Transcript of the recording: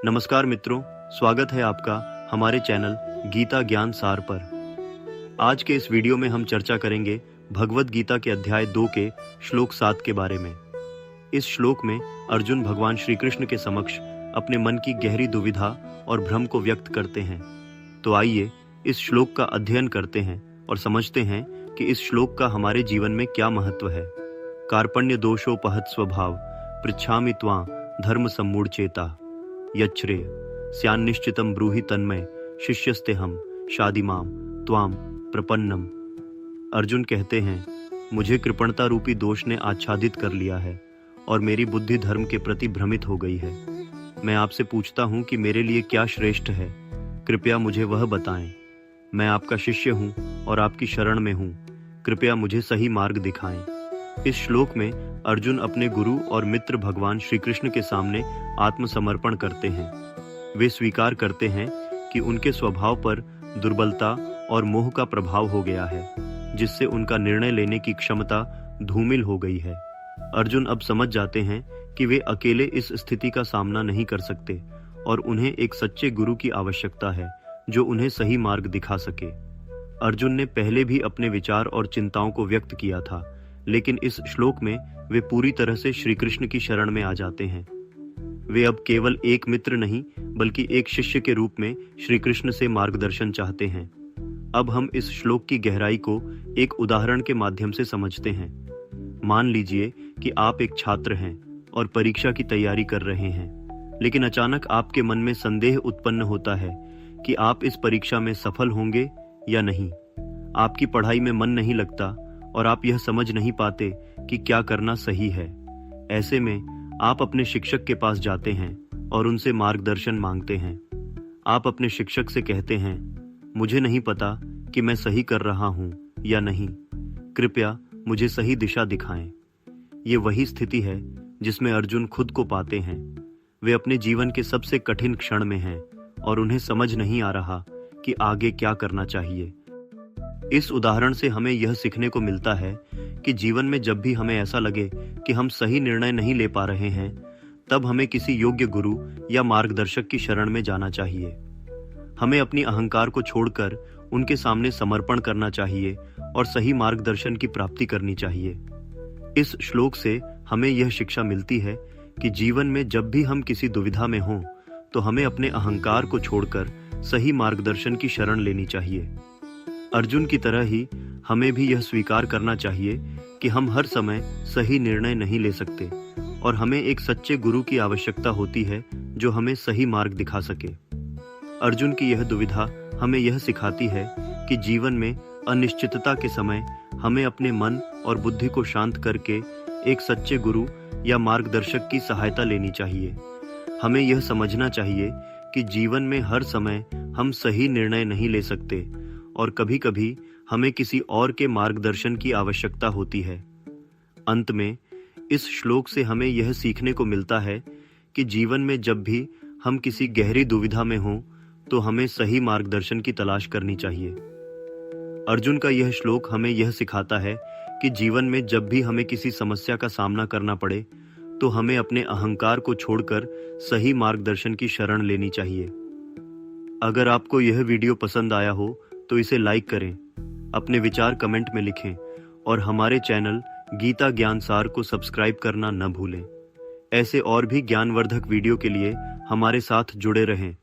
नमस्कार मित्रों, स्वागत है आपका हमारे चैनल गीता ज्ञान सार पर। आज के इस वीडियो में हम चर्चा करेंगे भगवद गीता के अध्याय 2 के श्लोक 7 के बारे में। इस श्लोक में अर्जुन भगवान श्री कृष्ण के समक्ष अपने मन की गहरी दुविधा और भ्रम को व्यक्त करते हैं। तो आइए इस श्लोक का अध्ययन करते हैं और समझते हैं कि इस श्लोक का हमारे जीवन में क्या महत्व है। कार्पण्य दोषोपहत स्वभाव पृच्छामि त्वां धर्म सम्मूढ़ चेता यच्छ्रे स्यान्निश्चितं ब्रूहि तन्मय शिष्यस्तेहं शादिमां त्वां प्रपन्नम। अर्जुन कहते हैं, मुझे कृपणता रूपी दोष ने आच्छादित कर लिया है और मेरी बुद्धि धर्म के प्रति भ्रमित हो गई है। मैं आपसे पूछता हूँ कि मेरे लिए क्या श्रेष्ठ है, कृपया मुझे वह बताएं। मैं आपका शिष्य हूँ और आपकी शरण में हूँ, कृपया मुझे सही मार्ग दिखाएं। इस श्लोक में अर्जुन अपने गुरु और मित्र भगवान श्री कृष्ण के सामने आत्मसमर्पण करते हैं। वे स्वीकार करते हैं कि उनके स्वभाव पर दुर्बलता और मोह का प्रभाव हो गया है, जिससे उनका निर्णय लेने की क्षमता धूमिल हो गई है। अर्जुन अब समझ जाते हैं कि वे अकेले इस स्थिति का सामना नहीं कर सकते और उन्हें एक सच्चे गुरु की आवश्यकता है जो उन्हें सही मार्ग दिखा सके। अर्जुन ने पहले भी अपने विचार और चिंताओं को व्यक्त किया था, लेकिन इस श्लोक में वे पूरी तरह से श्री कृष्ण की शरण में आ जाते हैं। वे अब केवल एक मित्र नहीं बल्कि एक शिष्य के रूप में श्री कृष्ण से मार्गदर्शन चाहते हैं। अब हम इस श्लोक की गहराई को एक उदाहरण के माध्यम से समझते हैं। मान लीजिए कि आप एक छात्र हैं और परीक्षा की तैयारी कर रहे हैं, लेकिन अचानक आपके मन में संदेह उत्पन्न होता है कि आप इस परीक्षा में सफल होंगे या नहीं। आपकी पढ़ाई में मन नहीं लगता और आप यह समझ नहीं पाते कि क्या करना सही है। ऐसे में आप अपने शिक्षक के पास जाते हैं और उनसे मार्गदर्शन मांगते हैं। आप अपने शिक्षक से कहते हैं, मुझे नहीं पता कि मैं सही कर रहा हूँ या नहीं, कृपया मुझे सही दिशा दिखाएं। ये वही स्थिति है जिसमें अर्जुन खुद को पाते हैं। वे अपने जीवन के सबसे कठिन क्षण में हैं और उन्हें समझ नहीं आ रहा कि आगे क्या करना चाहिए। इस उदाहरण से हमें यह सीखने को मिलता है कि जीवन में जब भी हमें ऐसा लगे कि हम सही निर्णय नहीं ले पा रहे हैं, तब हमें किसी योग्य गुरु या मार्गदर्शक की शरण में जाना चाहिए। हमें अपनी अहंकार को छोड़कर उनके सामने समर्पण करना चाहिए और सही मार्गदर्शन की प्राप्ति करनी चाहिए। इस श्लोक से हमें यह शिक्षा मिलती है कि जीवन में जब भी हम किसी दुविधा में हों, तो हमें अपने अहंकार को छोड़कर सही मार्गदर्शन की शरण लेनी चाहिए। अर्जुन की तरह ही हमें भी यह स्वीकार करना चाहिए कि हम हर समय सही निर्णय नहीं ले सकते और हमें एक सच्चे गुरु की आवश्यकता होती है जो हमें सही मार्ग दिखा सके। अर्जुन की यह दुविधा हमें यह सिखाती है कि जीवन में अनिश्चितता के समय हमें अपने मन और बुद्धि को शांत करके एक सच्चे गुरु या मार्गदर्शक की सहायता लेनी चाहिए। हमें यह समझना चाहिए कि जीवन में हर समय हम सही निर्णय नहीं ले सकते और कभी-कभी हमें किसी और के मार्गदर्शन की आवश्यकता होती है। अंत में इस श्लोक से हमें यह सीखने को मिलता है कि जीवन में जब भी हम किसी गहरी दुविधा में हों, तो हमें सही मार्गदर्शन की तलाश करनी चाहिए। अर्जुन का यह श्लोक हमें यह सिखाता है कि जीवन में जब भी हमें किसी समस्या का सामना करना पड़े, तो हमें अपने अहंकार को छोड़कर सही मार्गदर्शन की शरण लेनी चाहिए। अगर आपको यह वीडियो पसंद आया हो तो इसे लाइक करें, अपने विचार कमेंट में लिखें और हमारे चैनल गीता ज्ञान सार को सब्सक्राइब करना न भूलें। ऐसे और भी ज्ञानवर्धक वीडियो के लिए हमारे साथ जुड़े रहें।